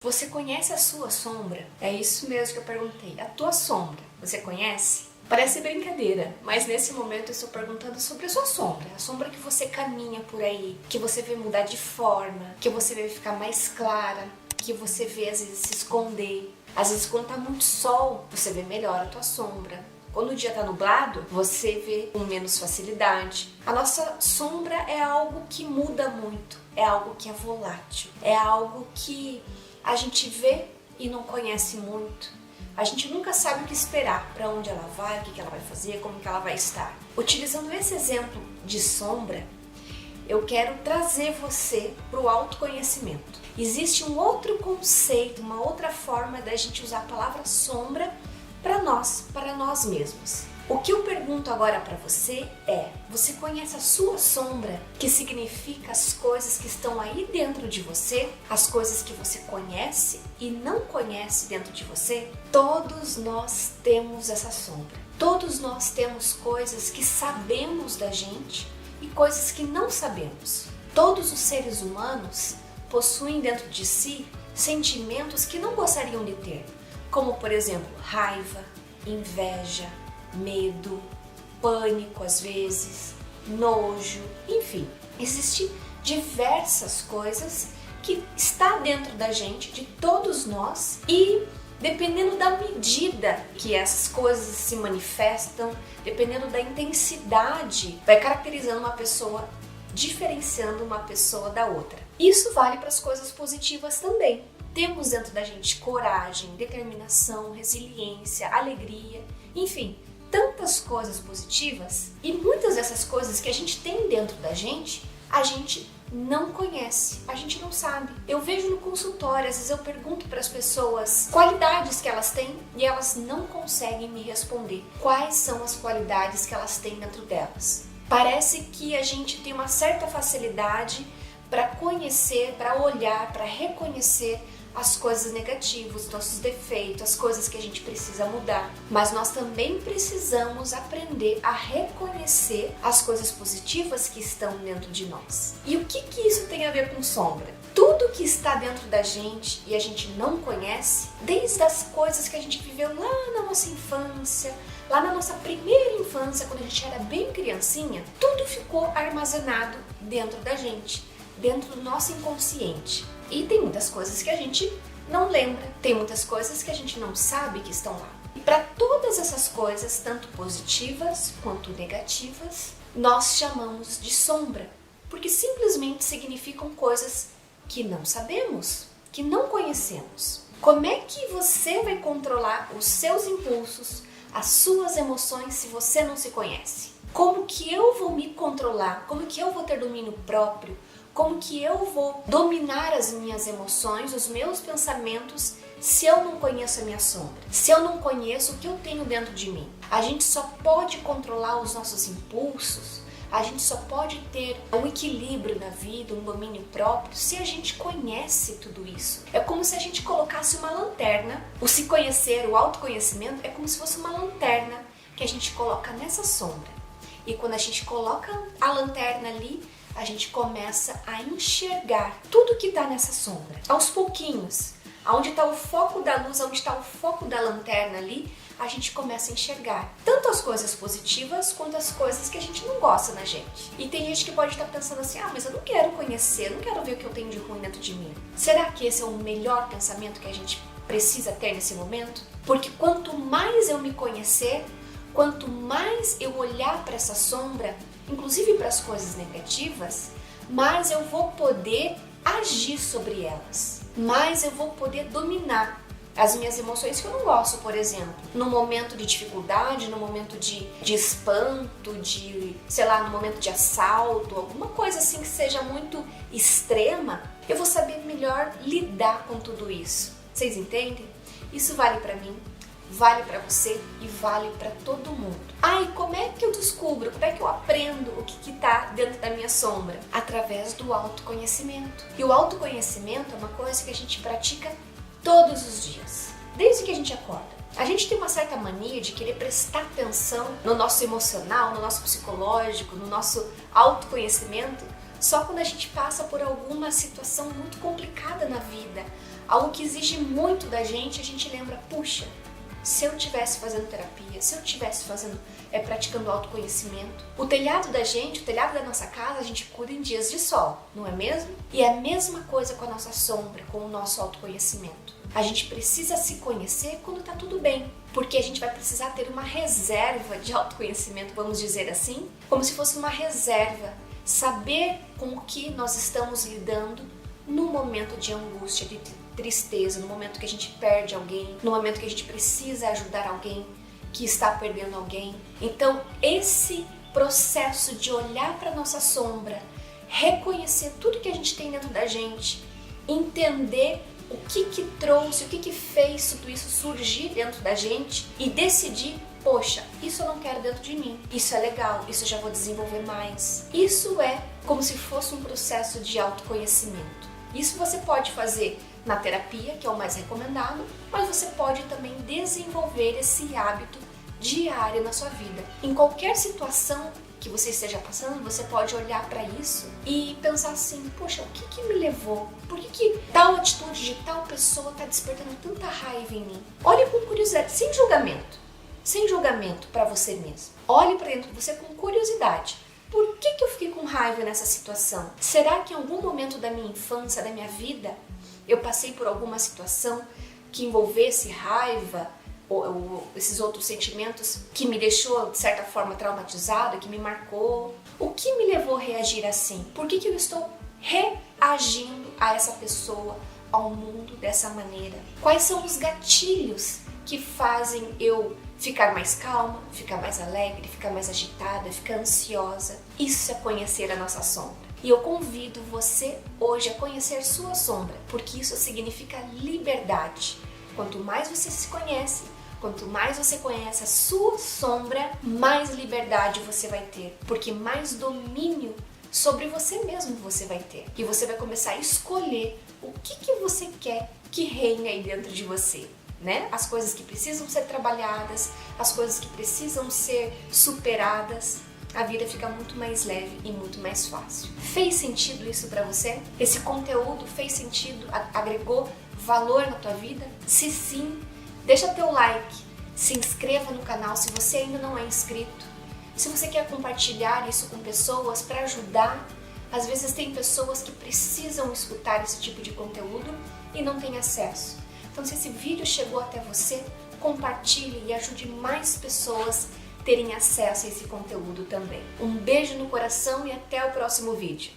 Você conhece a sua sombra? É isso mesmo que eu perguntei. A tua sombra, você conhece? Parece brincadeira, mas nesse momento eu estou perguntando sobre a sua sombra. A sombra que você caminha por aí, que você vê mudar de forma, que você vê ficar mais clara, que você vê às vezes se esconder. Às vezes quando tá muito sol, você vê melhor a tua sombra. Quando o dia tá nublado, você vê com menos facilidade. A nossa sombra é algo que muda muito, é algo que é volátil, é algo que a gente vê e não conhece muito. A gente nunca sabe o que esperar, para onde ela vai, o que ela vai fazer, como que ela vai estar. Utilizando esse exemplo de sombra, eu quero trazer você para o autoconhecimento. Existe um outro conceito, uma outra forma da gente usar a palavra sombra para nós mesmos. O que eu pergunto agora para você é: você conhece a sua sombra, que significa as coisas que estão aí dentro de você, as coisas que você conhece e não conhece dentro de você? Todos nós temos essa sombra. Todos nós temos coisas que sabemos da gente e coisas que não sabemos. Todos os seres humanos possuem dentro de si sentimentos que não gostariam de ter, como por exemplo, raiva, inveja, medo, pânico às vezes, nojo, enfim, existem diversas coisas que está dentro da gente, de todos nós, e dependendo da medida que essas coisas se manifestam, dependendo da intensidade, vai caracterizando uma pessoa, diferenciando uma pessoa da outra. Isso vale para as coisas positivas também. Temos dentro da gente coragem, determinação, resiliência, alegria, enfim, tantas coisas positivas, e muitas dessas coisas que a gente tem dentro da gente, a gente não conhece, a gente não sabe. Eu vejo no consultório, às vezes eu pergunto para as pessoas qualidades que elas têm e elas não conseguem me responder quais são as qualidades que elas têm dentro delas. Parece que a gente tem uma certa facilidade para conhecer, para olhar, para reconhecer as coisas negativas, os nossos defeitos, as coisas que a gente precisa mudar. Mas nós também precisamos aprender a reconhecer as coisas positivas que estão dentro de nós. E o que isso tem a ver com sombra? Tudo que está dentro da gente e a gente não conhece, desde as coisas que a gente viveu lá na nossa infância, lá na nossa primeira infância, quando a gente era bem criancinha, tudo ficou armazenado dentro da gente, dentro do nosso inconsciente. E tem muitas coisas que a gente não lembra, tem muitas coisas que a gente não sabe que estão lá. E para todas essas coisas, tanto positivas quanto negativas, nós chamamos de sombra, porque simplesmente significam coisas que não sabemos, que não conhecemos. Como é que você vai controlar os seus impulsos, as suas emoções, se você não se conhece? Como que eu vou me controlar? Como que eu vou ter domínio próprio? Como que eu vou dominar as minhas emoções, os meus pensamentos, se eu não conheço a minha sombra? Se eu não conheço o que eu tenho dentro de mim? A gente só pode controlar os nossos impulsos, a gente só pode ter um equilíbrio na vida, um domínio próprio, se a gente conhece tudo isso. É como se a gente colocasse uma lanterna. O se conhecer, o autoconhecimento, é como se fosse uma lanterna que a gente coloca nessa sombra. E quando a gente coloca a lanterna ali, a gente começa a enxergar tudo que está nessa sombra. Aos pouquinhos, aonde está o foco da luz, onde está o foco da lanterna ali, a gente começa a enxergar tanto as coisas positivas quanto as coisas que a gente não gosta na gente. E tem gente que pode estar pensando assim: ah, mas eu não quero conhecer, eu não quero ver o que eu tenho de ruim dentro de mim. Será que esse é o melhor pensamento que a gente precisa ter nesse momento? Porque quanto mais eu me conhecer, quanto mais eu olhar para essa sombra, inclusive para as coisas negativas, mais eu vou poder agir sobre elas, mais eu vou poder dominar as minhas emoções que eu não gosto, por exemplo. No momento de dificuldade, no momento de espanto, no momento de assalto, alguma coisa assim que seja muito extrema, eu vou saber melhor lidar com tudo isso. Vocês entendem? Isso vale para mim, vale para você e vale para todo mundo. E como é que eu descubro, como é que eu aprendo o que está dentro da minha sombra? Através do autoconhecimento. E o autoconhecimento é uma coisa que a gente pratica todos os dias, desde que a gente acorda. A gente tem uma certa mania de querer prestar atenção no nosso emocional, no nosso psicológico, no nosso autoconhecimento, só quando a gente passa por alguma situação muito complicada na vida, algo que exige muito da gente, a gente lembra, puxa, se eu estivesse fazendo terapia, se eu estivesse praticando autoconhecimento, o telhado da gente, o telhado da nossa casa, a gente cuida em dias de sol, não é mesmo? E é a mesma coisa com a nossa sombra, com o nosso autoconhecimento. A gente precisa se conhecer quando tá tudo bem, porque a gente vai precisar ter uma reserva de autoconhecimento, vamos dizer assim, como se fosse uma reserva, saber com o que nós estamos lidando no momento de angústia, de tristeza, no momento que a gente perde alguém, no momento que a gente precisa ajudar alguém que está perdendo alguém. Então, esse processo de olhar para nossa sombra, reconhecer tudo que a gente tem dentro da gente, entender o que trouxe, o que fez tudo isso surgir dentro da gente e decidir, poxa, isso eu não quero dentro de mim, isso é legal, isso eu já vou desenvolver mais. Isso é como se fosse um processo de autoconhecimento. Isso você pode fazer na terapia, que é o mais recomendado, mas você pode também desenvolver esse hábito diário na sua vida. Em qualquer situação que você esteja passando, você pode olhar para isso e pensar assim, poxa, o que me levou? Por que tal atitude de tal pessoa está despertando tanta raiva em mim? Olhe com curiosidade, sem julgamento para você mesmo. Olhe para dentro de você com curiosidade. Por que eu fiquei com raiva nessa situação? Será que em algum momento da minha infância, da minha vida, eu passei por alguma situação que envolvesse raiva ou esses outros sentimentos que me deixou, de certa forma, traumatizado, que me marcou? O que me levou a reagir assim? Por que eu estou reagindo a essa pessoa, ao mundo dessa maneira? Quais são os gatilhos que fazem eu ficar mais calma, ficar mais alegre, ficar mais agitada, ficar ansiosa? Isso é conhecer a nossa sombra. E eu convido você hoje a conhecer sua sombra, porque isso significa liberdade. Quanto mais você se conhece, quanto mais você conhece a sua sombra, mais liberdade você vai ter, porque mais domínio sobre você mesmo você vai ter. E você vai começar a escolher o que você quer que reine aí dentro de você, né? As coisas que precisam ser trabalhadas, as coisas que precisam ser superadas. A vida fica muito mais leve e muito mais fácil. Fez sentido isso para você? Esse conteúdo fez sentido? Agregou valor na tua vida? Se sim, deixa teu like, se inscreva no canal se você ainda não é inscrito. Se você quer compartilhar isso com pessoas para ajudar, às vezes tem pessoas que precisam escutar esse tipo de conteúdo e não têm acesso. Então, se esse vídeo chegou até você, compartilhe e ajude mais pessoas a terem acesso a esse conteúdo também. Um beijo no coração e até o próximo vídeo.